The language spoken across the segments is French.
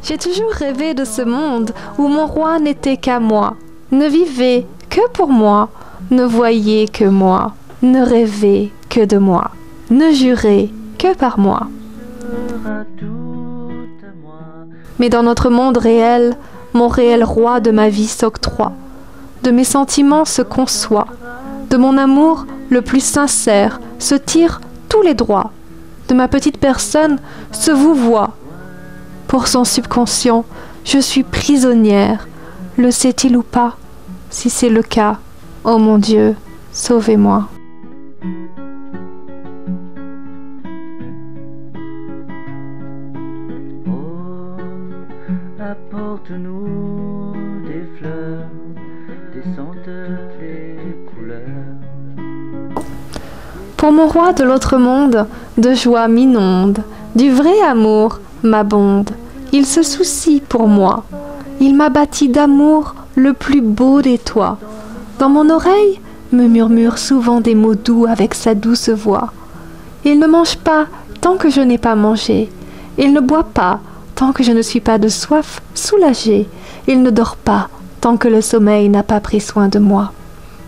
J'ai toujours rêvé de ce monde où mon roi n'était qu'à moi, ne vivait que pour moi, ne voyait que moi, ne rêvait que de moi, ne jurait que par moi. Mais dans notre monde réel, mon réel roi de ma vie s'octroie, de mes sentiments se conçoit, de mon amour le plus sincère se tire tous les droits, de ma petite personne se vouvoie. Pour son subconscient, je suis prisonnière, le sait-il ou pas? Si c'est le cas, ô mon Dieu, sauvez-moi. Apporte-nous des fleurs, des senteurs, des couleurs. Pour mon roi de l'autre monde, de joie m'inonde, du vrai amour m'abonde. Il se soucie pour moi. Il m'a bâti d'amour le plus beau des toits. Dans mon oreille me murmure souvent des mots doux avec sa douce voix. Il ne mange pas tant que je n'ai pas mangé. Il ne boit pas tant que je ne suis pas de soif soulagée. Il ne dort pas tant que le sommeil n'a pas pris soin de moi.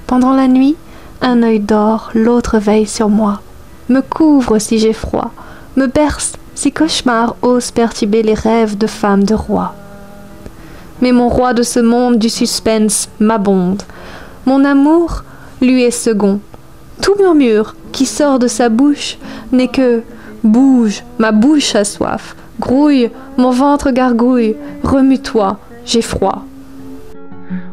Pendant la nuit, un œil dort, l'autre veille sur moi, me couvre si j'ai froid, me berce si cauchemar ose perturber les rêves de femme de roi. Mais mon roi de ce monde du suspense m'abonde, mon amour lui est second. Tout murmure qui sort de sa bouche n'est que « bouge, ma bouche a soif ». Grouille, mon ventre gargouille, remue-toi, j'ai froid.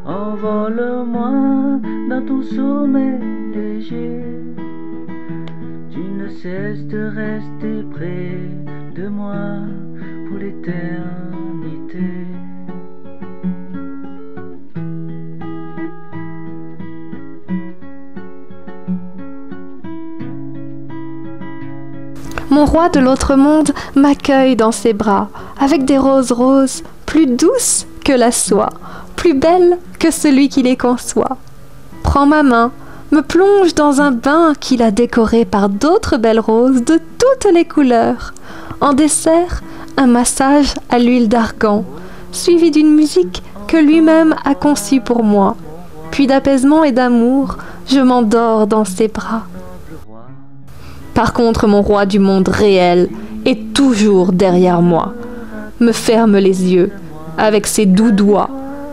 Envole-moi dans ton sommeil léger. Tu ne cesses de rester près de moi pour l'éternité. Mon roi de l'autre monde m'accueille dans ses bras, avec des roses roses, plus douces que la soie, plus belles que celui qui les conçoit. Prends ma main, me plonge dans un bain qu'il a décoré par d'autres belles roses de toutes les couleurs. En dessert, un massage à l'huile d'argan, suivi d'une musique que lui-même a conçue pour moi. Puis d'apaisement et d'amour, je m'endors dans ses bras. Par contre, mon roi du monde réel est toujours derrière moi, me ferme les yeux avec ses doux doigts,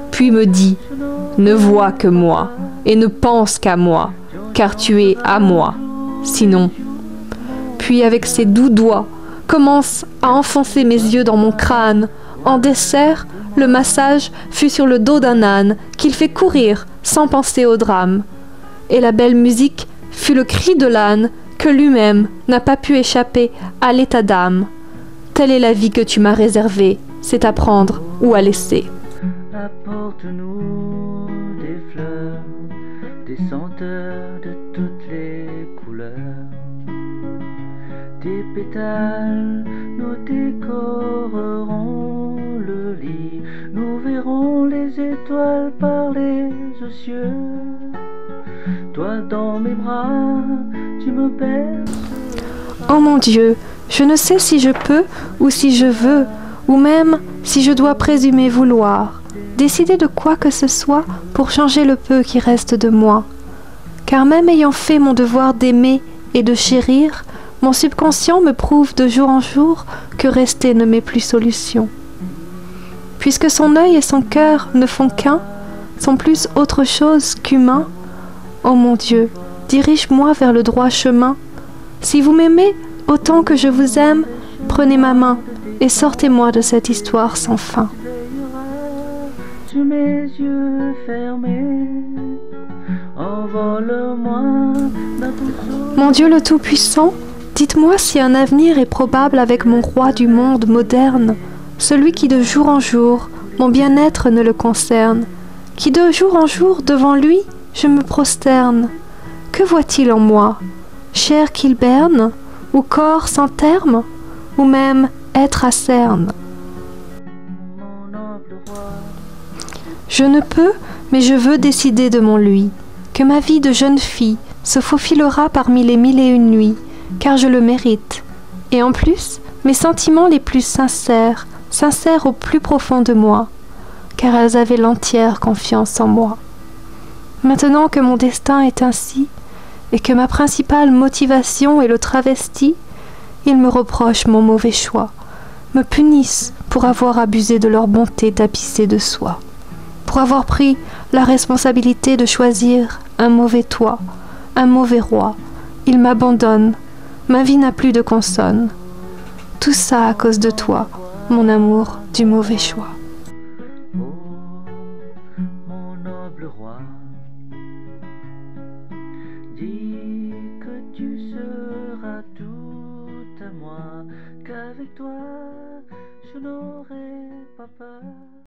puis me dit « Ne vois que moi et ne pense qu'à moi, car tu es à moi, sinon. » Puis avec ses doux doigts, commence à enfoncer mes yeux dans mon crâne. En dessert, le massage fut sur le dos d'un âne qu'il fait courir sans penser au drame. Et la belle musique fut le cri de l'âne que lui-même n'a pas pu échapper à l'état d'âme. Telle est la vie que tu m'as réservée, c'est à prendre ou à laisser. Apporte-nous des fleurs, des senteurs de toutes les couleurs. Tes pétales, nous décorerons le lit, nous verrons les étoiles par les cieux. Toi dans mes bras, tu me berces. Oh mon Dieu, je ne sais si je peux ou si je veux, ou même si je dois présumer vouloir, décider de quoi que ce soit pour changer le peu qui reste de moi. Car même ayant fait mon devoir d'aimer et de chérir, mon subconscient me prouve de jour en jour que rester ne m'est plus solution. Puisque son œil et son cœur ne font qu'un, sont plus autre chose qu'humains, ô mon Dieu, dirige-moi vers le droit chemin. Si vous m'aimez autant que je vous aime, prenez ma main et sortez-moi de cette histoire sans fin. Sur mes yeux fermés, envole-moi dans ton sommeil. Mon Dieu le Tout-Puissant, dites-moi si un avenir est probable avec mon roi du monde moderne, celui qui de jour en jour mon bien-être ne le concerne, qui de jour en jour devant lui je me prosterne. Que voit-il en moi? Chair qu'il berne, ou corps sans terme, ou même être à cerne? Je ne peux, mais je veux décider de mon lui, que ma vie de jeune fille se faufilera parmi les 1001 nuits, car je le mérite. Et en plus, mes sentiments les plus sincères sincères au plus profond de moi, car elles avaient l'entière confiance en moi. Maintenant que mon destin est ainsi, et que ma principale motivation est le travesti, ils me reprochent mon mauvais choix, me punissent pour avoir abusé de leur bonté tapissée de soie, pour avoir pris la responsabilité de choisir un mauvais toit, un mauvais roi. Ils m'abandonnent, ma vie n'a plus de consonne. Tout ça à cause de toi, mon amour du mauvais choix. Oh, mon noble roi, dis que tu seras tout à moi, qu'avec toi je n'aurai pas peur.